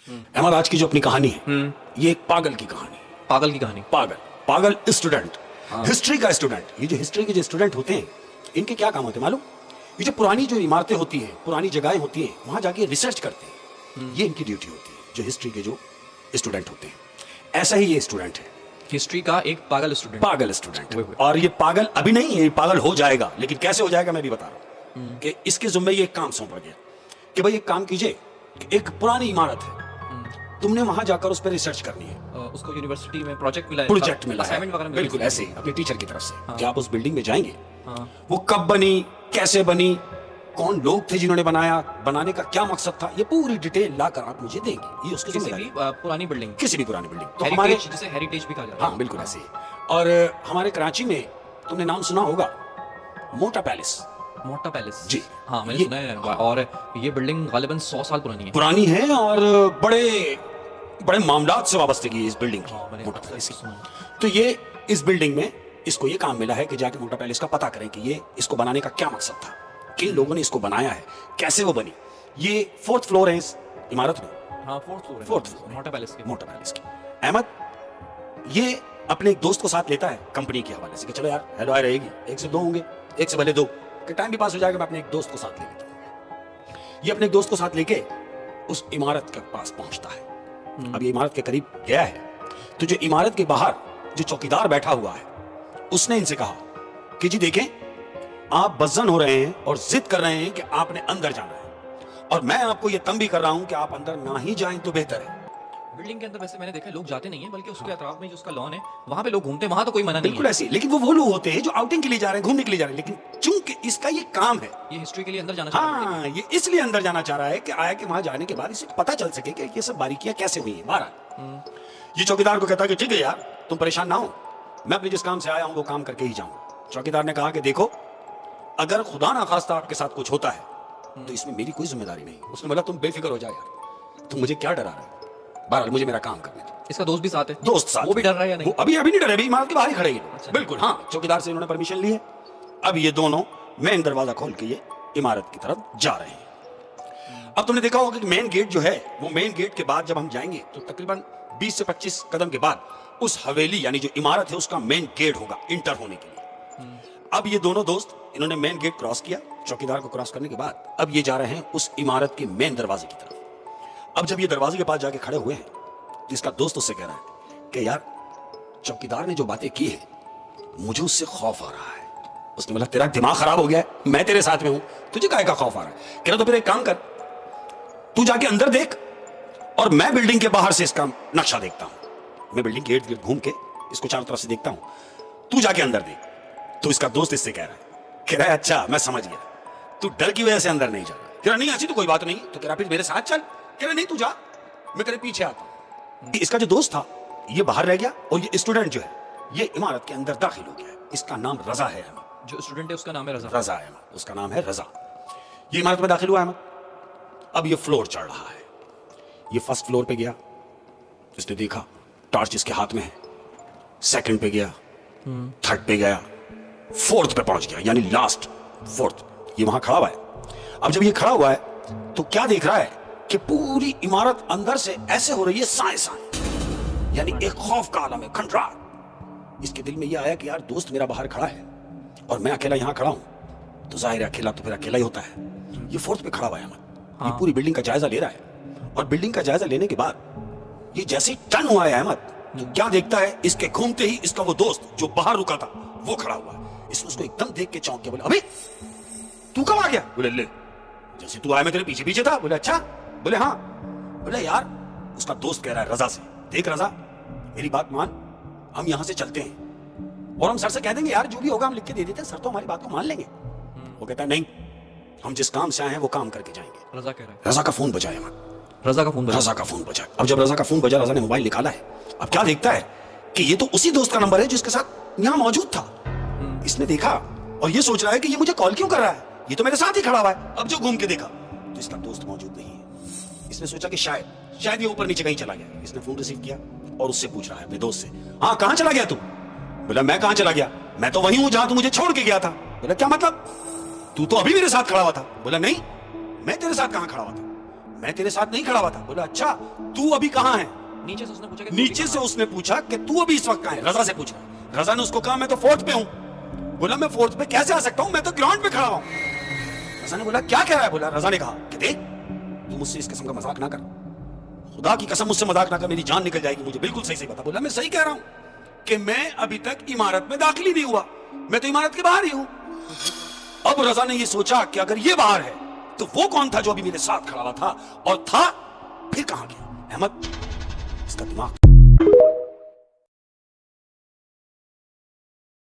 अहमद, आज की जो अपनी कहानी है ये एक पागल की कहानी है। पागल की कहानी। पागल स्टूडेंट, हिस्ट्री का स्टूडेंट। ये जो हिस्ट्री के जो स्टूडेंट होते हैं इनके क्या काम होते हैं मालूम? ये जो पुरानी जो इमारतें होती हैं, पुरानी जगहें होती हैं, वहां जाके रिसर्च करते हैं। ये इनकी ड्यूटी होती है, जो हिस्ट्री के जो स्टूडेंट होते हैं। ऐसा ही ये स्टूडेंट है, हिस्ट्री का एक पागल स्टूडेंट। और ये पागल अभी नहीं है, ये पागल हो जाएगा। लेकिन कैसे हो जाएगा मैं भी बता रहा हूं कि इसके जिम्मे ये एक काम सौंपा गया कि भाई एक काम कीजिए कि एक पुरानी इमारत है, तुमने वहां जाकर उस पर रिसर्च करनी है। उसको यूनिवर्सिटी में प्रोजेक्ट मिला है, असाइनमेंट वगैरह बिल्कुल ऐसे ही अपने टीचर की तरफ से हाँ। कि आप उस बिल्डिंग में जाएंगे, वो कब बनी, कैसे बनी, कौन लोग थे जिन्होंने बनाया, बनाने का क्या मकसद था, ये पूरी डिटेल लाकर आप मुझे देंगे। ये उसकी जिम्मेदारी है। पुरानी बिल्डिंग, किसी भी पुरानी बिल्डिंग तो हमारे जिसे हेरिटेज भी कहा जाता है। हाँ बिल्कुल ऐसे ही। और हमारे कराची में तुमने नाम सुना होगा मोटा पैलेस। मोटा पैलेस जी हाँ, मैंने सुना है। और ये बिल्डिंग गालिबन 100 साल पुरानी है और बड़े बड़े मामलात से वाबस्तगी है इस बिल्डिंग की। हाँ, मोटा पैलेस की। तो ये इस बिल्डिंग में इसको ये काम मिला है कि जाके मोटा पैलेस का पता करें कि ये इसको बनाने का क्या मकसद था, किन लोगों ने इसको बनाया है, कैसे वो बनी। ये 4th फ्लोर है इस इमारत में। हाँ, 4th फ्लोर मोटा पैलेस की। अहमद ये अपने एक दोस्त को साथ लेता है कंपनी के हवाले से कि चलो यार हेलो आए रहेगी, 1 से 2 होंगे, 1 से भले 2 कि टाइम भी पास हो जाएगा। मैं अपने एक दोस्त को साथ ले लेता हूँ। ये अपने एक दोस्त को साथ लेके उस इमारत के पास पहुंचता है। अब ये इमारत के करीब गया है तो जो इमारत के बाहर जो चौकीदार बैठा हुआ है उसने इनसे कहा कि जी देखें, आप बज़न हो रहे हैं और जिद कर रहे हैं कि आपने अंदर जाना है, और मैं आपको यह तंबी कर रहा हूं कि आप अंदर ना ही जाएं तो बेहतर है। बिल्डिंग के अंदर वैसे मैंने देखा लोग जाते नहीं है, बल्कि उसके अतराफ में जो उसका लॉन है वहां पे लोग घूमते हैं, वहां तो कोई मना नहीं बिल्कुल है। ऐसे, लेकिन वो लोग होते हैं जो आउटिंग के लिए जा रहे हैं, घूमने के लिए जा रहे हैं। लेकिन चूंकि इसका ये काम है, ये हिस्ट्री के लिए अंदर जाना चाहता है। हाँ, ये इसलिए अंदर जाना चाह रहा है कि आया कि वहां जाने के बाद इसे पता चल सके कि ये सब बारीकियां कैसे हुई है। बहरहाल ये चौकीदार को कहता है कि ठीक है यार, तुम परेशान ना हो, मैं अपने जिस काम से आया हूं वो काम करके ही जाऊंगा। चौकीदार ने कहा कि देखो, अगर खुदा ना खास्ता आपके साथ कुछ होता है तो इसमें मेरी कोई जिम्मेदारी नहीं। उसने बोला तुम बेफिक्र हो जाओ यार, तुम मुझे क्या डरा रहे हो, बहरहाल मुझे मेरा काम करने दो। इसका दोस्त भी साथ है। दोस्त साथ, वो भी डर रहा है या नहीं? वो अभी नहीं डरे, अभी इमारत के बाहर ही खड़े हैं। अच्छा, बिल्कुल हाँ, चौकीदार से इन्होंने परमिशन ली है। अब ये दोनों मेन दरवाजा खोल के ये इमारत की तरफ जा रहे हैं। अब तुमने देखा होगा कि मेन गेट जो है, वो मेन गेट के बाद जब हम जाएंगे तो तकरीबन 20 से 25 कदम के बाद उस हवेली यानी जो इमारत है उसका मेन गेट होगा इंटर होने के लिए। अब ये दोनों दोस्त इन्होंने मेन गेट क्रॉस किया। चौकीदार को क्रॉस करने के बाद अब ये जा रहे हैं उस इमारत के मेन दरवाजे की तरफ। अब जब ये दरवाजे के पास जाके खड़े हुए हैं, जिसका दोस्त उससे कह रहा है कि यार, चौकीदार ने जो बातें की है मुझे उससे खौफ आ रहा है। उसने बोला तेरा दिमाग खराब हो गया है, मैं तेरे साथ में हूं, तुझे काहे का खौफ आ रहा है? कह रहा तो फिर एक काम कर, तू जाके अंदर देख और मैं बिल्डिंग के बाहर से इसका नक्शा देखता हूं। मैं बिल्डिंग गेट गेट घूम के इसको चारों तरफ से देखता हूं, तू जाके अंदर देख। तो इसका दोस्त इससे कह रहा है अच्छा मैं समझ गया, तू डर की वजह से अंदर नहीं जा रहा। कह रहा नहीं ऐसी तो कोई बात नहीं। तो कह रहा फिर मेरे साथ चल। कह रहा नहीं तू जा, मैं तेरे पीछे आता हूं। इसका जो दोस्त था ये बाहर रह गया और ये स्टूडेंट जो है ये इमारत के अंदर दाखिल हो गया। इसका नाम रजा है। अहमद जो स्टूडेंट है उसका नाम है रजा। रजा है अहमद, उसका नाम है रजा। ये इमारत में दाखिल हुआ अहमद। अब ये फ्लोर चढ़ रहा है। ये फर्स्ट फ्लोर पे गया, इसने देखा टॉर्च इसके हाथ में है। सेकंड पे गया, थर्ड पे गया, फोर्थ पे पहुंच गया, यानी लास्ट 4th। ये वहां खड़ा हुआ है। अब जब ये खड़ा हुआ है तो क्या देख रहा है कि पूरी इमारत अंदर से ऐसे हो रही है साए साए, यानी एक खौफ का आलम है, खंडरार। इसके दिल में यह आया कि यार दोस्त मेरा बाहर खड़ा है और मैं अकेला यहां खड़ा हूं, तो जाहिर है अकेला तो फिर अकेला ही होता है। ये 4th पे खड़ा हुआ है अहमद। ये पूरी बिल्डिंग का जायजा ले रहा है और बिल्डिंग का जायजा लेने के बाद ये जैसे ही टर्न हुआ है अहमद, तो क्या देखता है, इसके घूमते ही इसका वो दोस्त जो बाहर रुका था वो खड़ा हुआ है। इसने उसको एकदम देख के चौंक के बोला अबे तू कब आ गया? बोले ले, जैसे तू आया मैं तेरे पीछे पीछे था। बोले अच्छा? बोले हाँ। बोले यार, उसका दोस्त कह रहा है रजा से, देख रजा मेरी बात मान, हम यहां से चलते हैं और हम सर से कह देंगे यार जो भी होगा हम लिख के दे देते हैं, सर तो हमारी बात को मान लेंगे। वो कहता है नहीं, हम जिस काम से आए हैं वो काम करके जाएंगे। रजा कह रहा है। रजा का फोन बजाया, रजा का फोन बजा। अब जब रजा का फोन बजा, रजा ने मोबाइल निकाला है। अब क्या देखता है कि ये तो उसी दोस्त का नंबर है जिसके साथ यहां मौजूद था। इसने देखा और ये सोच रहा है कि ये मुझे कॉल क्यों कर रहा है, ये तो मेरे साथ ही खड़ा हुआ है। अब जो घूम के देखा तो इसका दोस्त मौजूद नहीं है। इसने सोचा कि शायद ये ऊपर नीचे कहीं चला गया। इसने फोन रिसीव किया और उससे पूछ रहा है अपने दोस्त से, हाँ कहां चला गया तू? बोला मैं कहां चला गया, मैं तो वहीं हूं जहां तू मुझे छोड़ के गया था। बोला क्या मतलब, तू तो अभी मेरे साथ खड़ा हुआ था। बोला नहीं, मैं तेरे साथ कहां खड़ा हुआ था, मैं तेरे साथ नहीं खड़ा हुआ था। बोला अच्छा तू अभी कहाँ है? नीचे से उसने पूछा कि नीचे से उसने पूछा कि तू अभी इस वक्त कहाँ है? रजा से पूछा। रजा ने उसको कहा मैं तो फोर्थ पे हूँ। बोला मैं फोर्थ पे कैसे आ सकता हूँ, मैं तो ग्राउंड पे खड़ा हूँ। रजा ने बोला क्या कह रहा है? बोला रजा ने कहा कि देख तू मुझसे इस किस्म का मजाक ना कर, खुदा की कसम मुझसे मजाक ना कर, मेरी जान निकल जाएगी, मुझे बिल्कुल सही सही बता। बोला मैं सही कह रहा हूँ कि मैं अभी तक इमारत में दाखिल ही नहीं हुआ, मैं तो इमारत के बाहर ही हूँ। अब रजा ने ये सोचा कि अगर ये बाहर है तो वो कौन था जो अभी मेरे साथ खड़ा हुआ था, और था फिर कहां गया? अहमद, इसका दिमाग